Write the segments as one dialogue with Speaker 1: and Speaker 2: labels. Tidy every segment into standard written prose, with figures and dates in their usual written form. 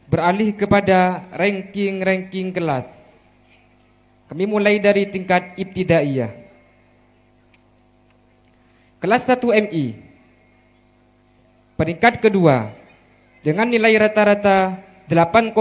Speaker 1: Beralih kepada ranking kelas. Kami mulai dari tingkat ibtidaiyah. Kelas 1 MI. Peringkat kedua dengan nilai rata-rata 8,8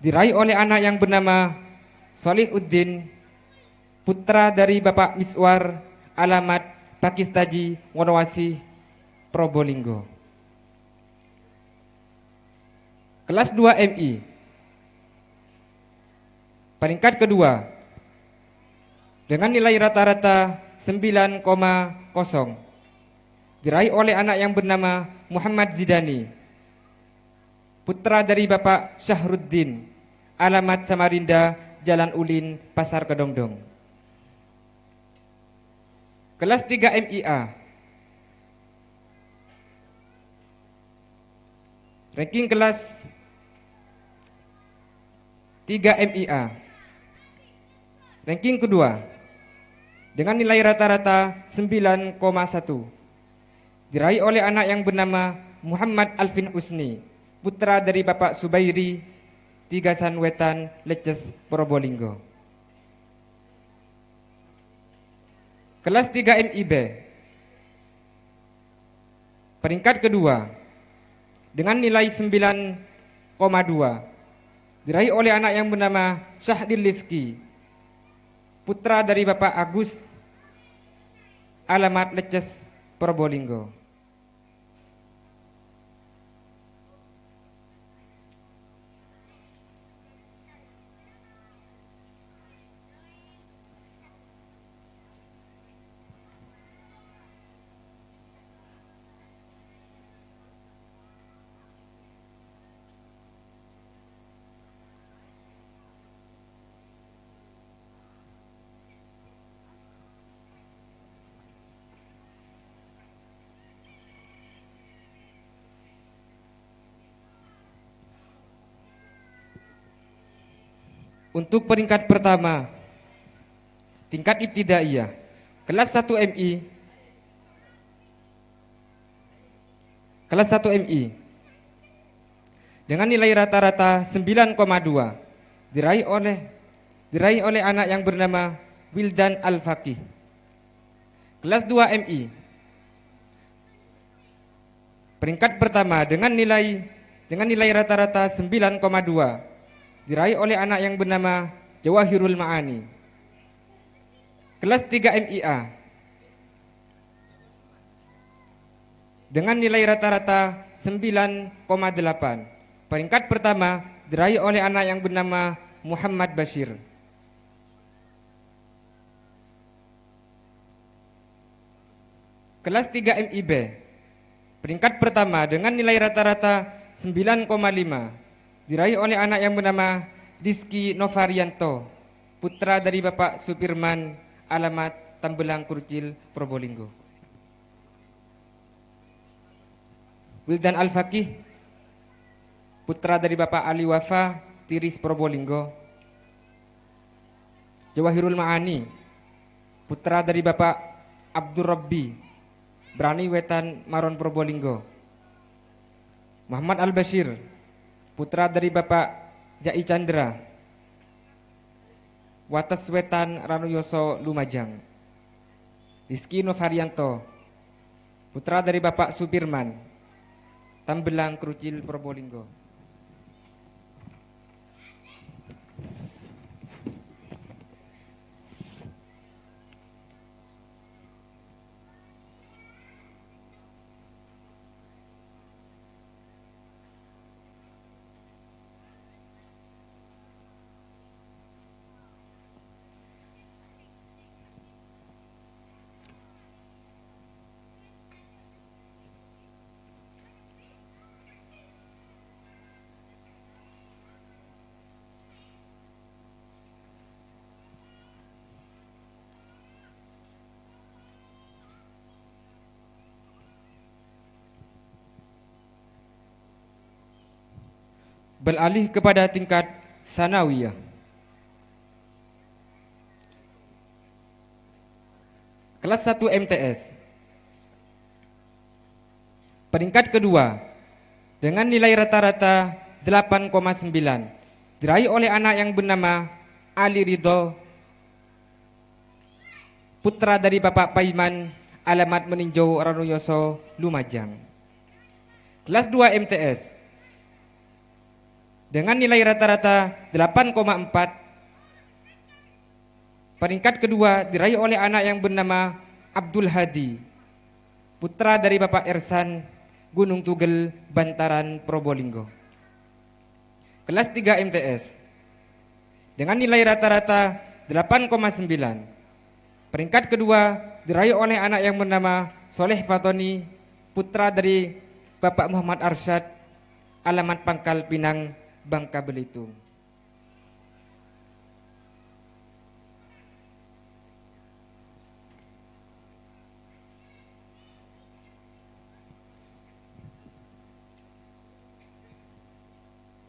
Speaker 1: diraih oleh anak yang bernama Solihuddin, putra dari Bapak Miswar, alamat Pakistaji, Wonowasi, Probolinggo. Kelas 2 MI. Peringkat kedua dengan nilai rata-rata 9,0 diraih oleh anak yang bernama Muhammad Zidani, putra dari Bapak Syahruddin, alamat Samarinda, Jalan Ulin, Pasar Kedongdong. Kelas 3 MIA. Ranking kelas 3 MIA. Ranking kedua dengan nilai rata-rata 9,1 diraih oleh anak yang bernama Muhammad Alvin Usni, putra dari Bapak Subairi, Tigasan Wetan, Leces, Probolinggo. Kelas 3 MIB. Peringkat kedua dengan nilai 9,2 diraih oleh anak yang bernama Syahdil Liski, putra dari Bapak Agus, alamat Leces, Probolinggo. Untuk peringkat pertama, tingkat ibtidaiyah, kelas 1 MI. Kelas 1 MI dengan nilai rata-rata 9,2 diraih oleh anak yang bernama Wildan Al-Faqih. Kelas 2 MI. Peringkat pertama dengan nilai rata-rata 9,2 diraih oleh anak yang bernama Jawahirul Ma'ani. Kelas 3 MIA dengan nilai rata-rata 9,8. Peringkat pertama diraih oleh anak yang bernama Muhammad Bashir. Kelas 3 MIB. Peringkat pertama dengan nilai rata-rata 9,5 diraih oleh anak yang bernama Rizky Novarianto, putra dari Bapak Supirman, alamat Tambelang Kurcil, Probolinggo. Wildan Al-Faqih, putra dari Bapak Ali Wafa, Tiris, Probolinggo. Jawahirul Ma'ani, putra dari Bapak Abdur Rabbi, Brani Wetan, Maron, Probolinggo. Muhammad Al-Bashir, putra dari Bapak Jai Chandra, Wates Wetan, Ranuyoso, Lumajang. Rizky Novarianto, putra dari Bapak Supirman, Tambelang Krucil, Probolinggo. Beralih kepada tingkat sanawiyah. Kelas 1 MTS. Peringkat kedua dengan nilai rata-rata 8,9 diraih oleh anak yang bernama Ali Ridho, putra dari Bapak Paiman, alamat Meninjau Ranuyoso, Lumajang. Kelas 2 MTS dengan nilai rata-rata 8,4. Peringkat kedua diraih oleh anak yang bernama Abdul Hadi, putra dari Bapak Ersan, Gunung Tugel, Bantaran, Probolinggo. Kelas 3 MTS dengan nilai rata-rata 8,9. Peringkat kedua diraih oleh anak yang bernama Soleh Fatoni, putra dari Bapak Muhammad Arsyad, alamat Pangkal Pinang, Bangka Belitung.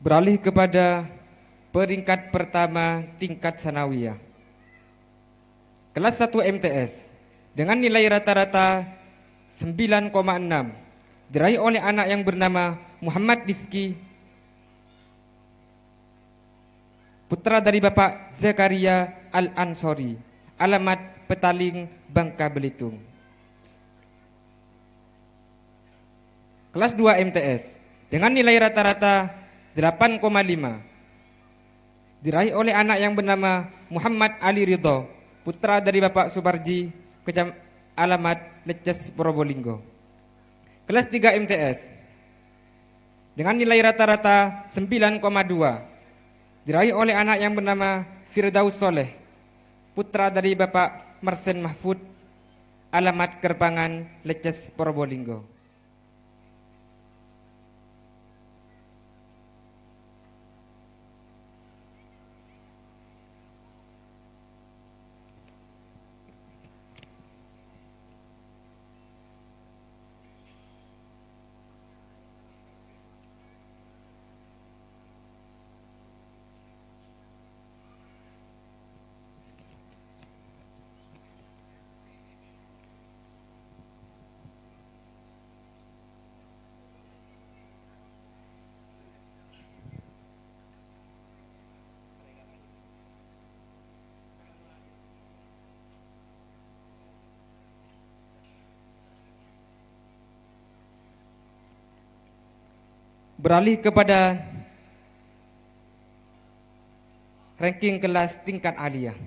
Speaker 1: Beralih kepada peringkat pertama tingkat sanawiyah. Kelas 1 MTS dengan nilai rata-rata 9,6 diraih oleh anak yang bernama Muhammad Difki, putra dari Bapak Zakaria Al-Ansori, alamat Petaling, Bangka Belitung. Kelas 2 MTS dengan nilai rata-rata 8,5 diraih oleh anak yang bernama Muhammad Ali Ridho, putra dari Bapak Subarji, alamat Leces, Probolinggo. Kelas 3 MTS dengan nilai rata-rata 9,2 diraih oleh anak yang bernama Firdaus Soleh, putra dari Bapak Marsen Mahfud, alamat Kerpangan, Leces, Probolinggo. Beralih kepada ranking kelas tingkat aliyah.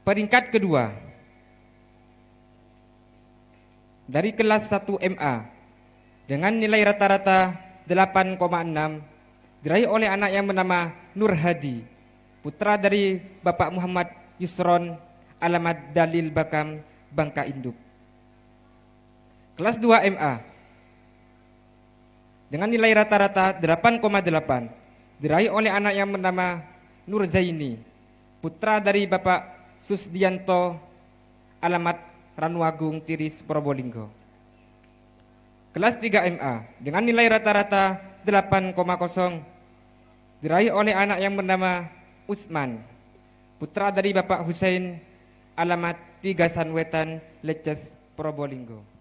Speaker 1: Peringkat kedua dari kelas 1 MA dengan nilai rata-rata 8,6 diraih oleh anak yang bernama Nur Hadi, putra dari Bapak Muhammad Yusron, alamat Dalil Bakam, Bangka Induk. Kelas 2 MA dengan nilai rata-rata 8,8 diraih oleh anak yang bernama Nur Zaini, putra dari Bapak Susdianto, alamat Ranuagung, Tiris, Probolinggo. Kelas 3 MA dengan nilai rata-rata 8,0 diraih oleh anak yang bernama Usman, putra dari Bapak Husain, alamat Tigasan Wetan, Leces, Probolinggo.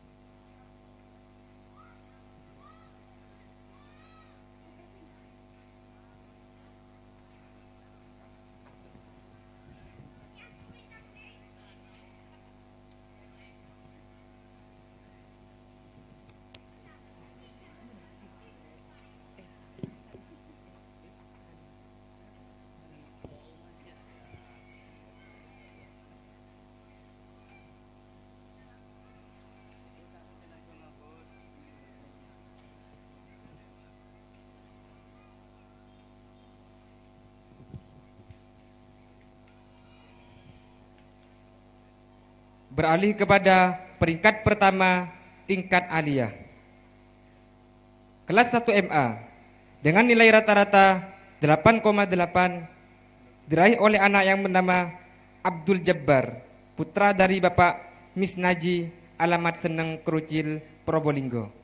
Speaker 1: Beralih kepada peringkat pertama tingkat aliyah. Kelas 1 MA dengan nilai rata-rata 8,8 diraih oleh anak yang bernama Abdul Jabbar, putra dari Bapak Misnaji, alamat Seneng, Kerucil, Probolinggo.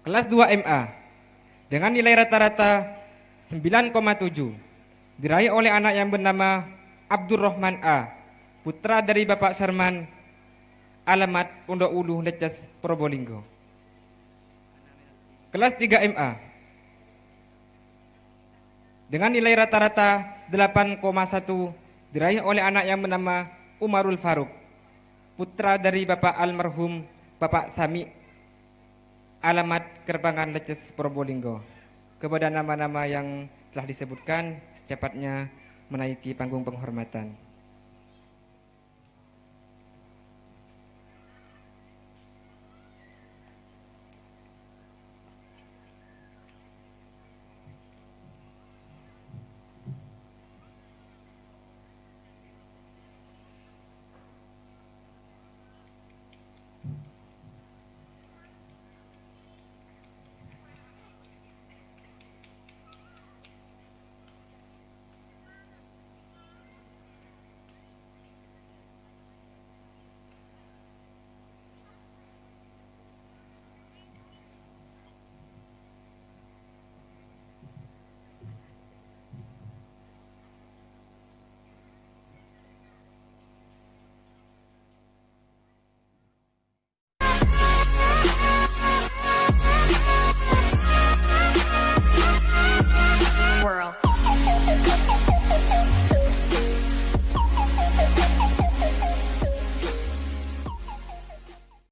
Speaker 1: Kelas 2 MA dengan nilai rata-rata 9,7 diraih oleh anak yang bernama Abdurrahman A, putra dari Bapak Sarman, alamat Pondok Ulu, Leces, Probolinggo. Kelas 3 MA dengan nilai rata-rata 8,1 diraih oleh anak yang bernama Umarul Faruk, putra dari Bapak almarhum Bapak Sami, alamat Kerbangan Leces, Probolinggo. Kepada nama-nama yang telah disebutkan secepatnya menaiki panggung penghormatan.